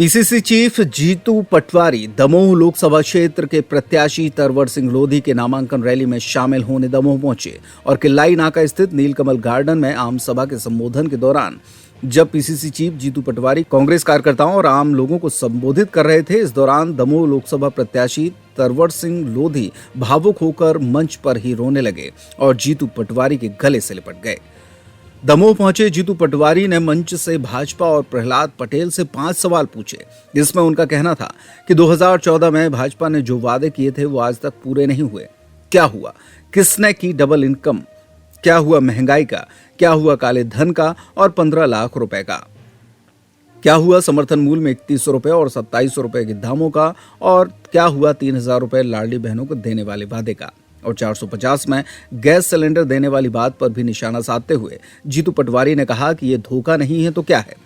PCC chief Jitu Patwari Damoh Lok Sabha क्षेत्र के प्रत्याशी तरवर सिंह लोधी के नामांकन रैली में शामिल होने दमोह पहुंचे और किल्लाई नाका स्थित नीलकमल गार्डन में आम सभा के संबोधन के दौरान जब पीसीसी चीफ जीतू पटवारी कांग्रेस कार्यकर्ताओं और आम लोगों को संबोधित कर रहे थे, इस दौरान दमोह लोकसभा प्रत्याशी तरवर सिंह लोधी भावुक होकर मंच पर ही रोने लगे और जीतू पटवारी के गले से लिपट गए। दमोह पहुंचे जीतू पटवारी ने मंच से भाजपा और प्रहलाद पटेल से 5 सवाल पूछे, जिसमें उनका कहना था कि 2014 में भाजपा ने जो वादे किए थे वो आज तक पूरे नहीं हुए। क्या हुआ? किसने की डबल इनकम? क्या हुआ महंगाई का? क्या हुआ काले धन का और 15 लाख रुपए का? क्या हुआ समर्थन मूल्य में 3100 रुपए और 2700 रुपए के दामों का? और क्या हुआ 3000 रुपए लाडली बहनों को देने वाले वादे का? और 450 में गैस सिलेंडर देने वाली बात पर भी निशाना साधते हुए जीतू पटवारी ने कहा कि ये धोखा नहीं है तो क्या है।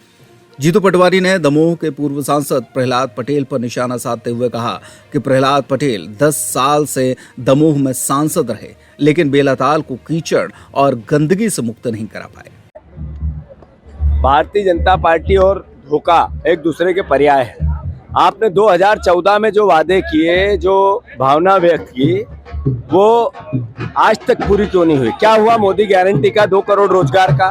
जीतू पटवारी ने दमोह के पूर्व सांसद प्रहलाद पटेल पर निशाना साधते हुए कहा कि प्रहलाद पटेल 10 साल से दमोह में सांसद रहे, लेकिन बेलाताल को कीचड़ और गंदगी से मुक्त नहीं करा पाए। भारतीय जनता पार्टी और धोखा एक दूसरे के पर्याय है। आपने 2014 में जो वादे किए, जो भावना व्यक्त की, वो आज तक पूरी क्यों नहीं हुई? क्या हुआ मोदी गारंटी का 2 करोड़ रोजगार का?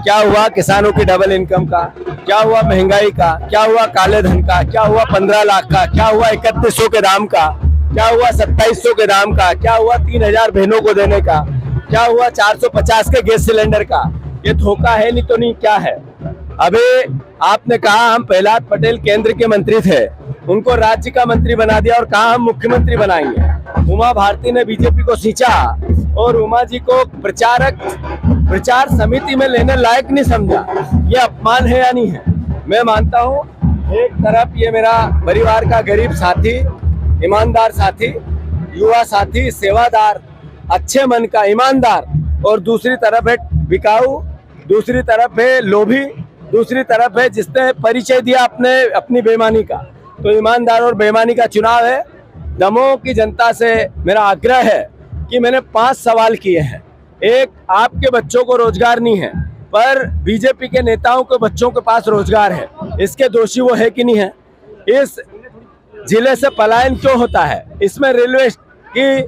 क्या हुआ किसानों की डबल इनकम का? क्या हुआ महंगाई का? क्या हुआ काले धन का? क्या हुआ 15 लाख का? क्या हुआ 3100 के दाम का? क्या हुआ 2700 के दाम का? क्या हुआ 3000 बहनों को देने का? क्या हुआ 450 के गैस सिलेंडर का? ये धोखा है नहीं तो नहीं क्या है? अभी आपने कहा हम प्रहलाद पटेल केंद्र के मंत्री थे, उनको राज्य का मंत्री बना दिया और कहा हम मुख्यमंत्री बनाएंगे। उमा भारती ने बीजेपी को सींचा और उमा जी को प्रचार समिति में लेने लायक नहीं समझा। ये अपमान है या नहीं है? मैं मानता हूँ एक तरफ ये मेरा परिवार का गरीब साथी, ईमानदार साथी, युवा साथी, सेवादार, अच्छे मन का, ईमानदार, और दूसरी तरफ है बिकाऊ, दूसरी तरफ है लोभी, दूसरी तरफ है जिसने परिचय दिया अपनी बेईमानी का। तो ईमानदार और बेईमानी का चुनाव है। दमोह की जनता से मेरा आग्रह है कि मैंने 5 सवाल किए हैं। एक, आपके बच्चों को रोजगार नहीं है, पर बीजेपी के नेताओं के बच्चों के पास रोजगार है, इसके दोषी वो है कि नहीं है? इस जिले से पलायन क्यों होता है? इसमें रेलवे की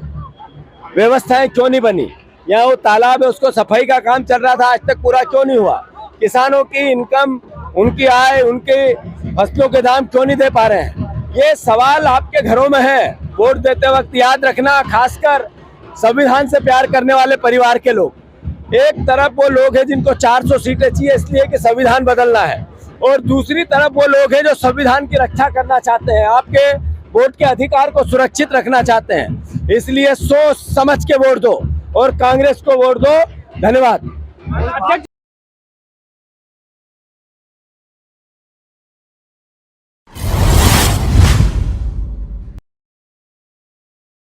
व्यवस्थाएं क्यों नहीं बनी? यहाँ वो तालाब है, उसको सफाई का काम चल रहा था, आज तक पूरा क्यों नहीं हुआ? किसानों की इनकम, उनकी आय, उनके फसलों के दाम क्यों नहीं दे पा रहे हैं? ये सवाल आपके घरों में है। वोट देते वक्त याद रखना, खासकर संविधान से प्यार करने वाले परिवार के लोग। एक तरफ वो लोग हैं जिनको 400 सीटें चाहिए इसलिए कि संविधान बदलना है, और दूसरी तरफ वो लोग हैं जो संविधान की रक्षा करना चाहते हैं, आपके वोट के अधिकार को सुरक्षित रखना चाहते हैं। इसलिए सोच समझ के वोट दो और कांग्रेस को वोट दो। धन्यवाद।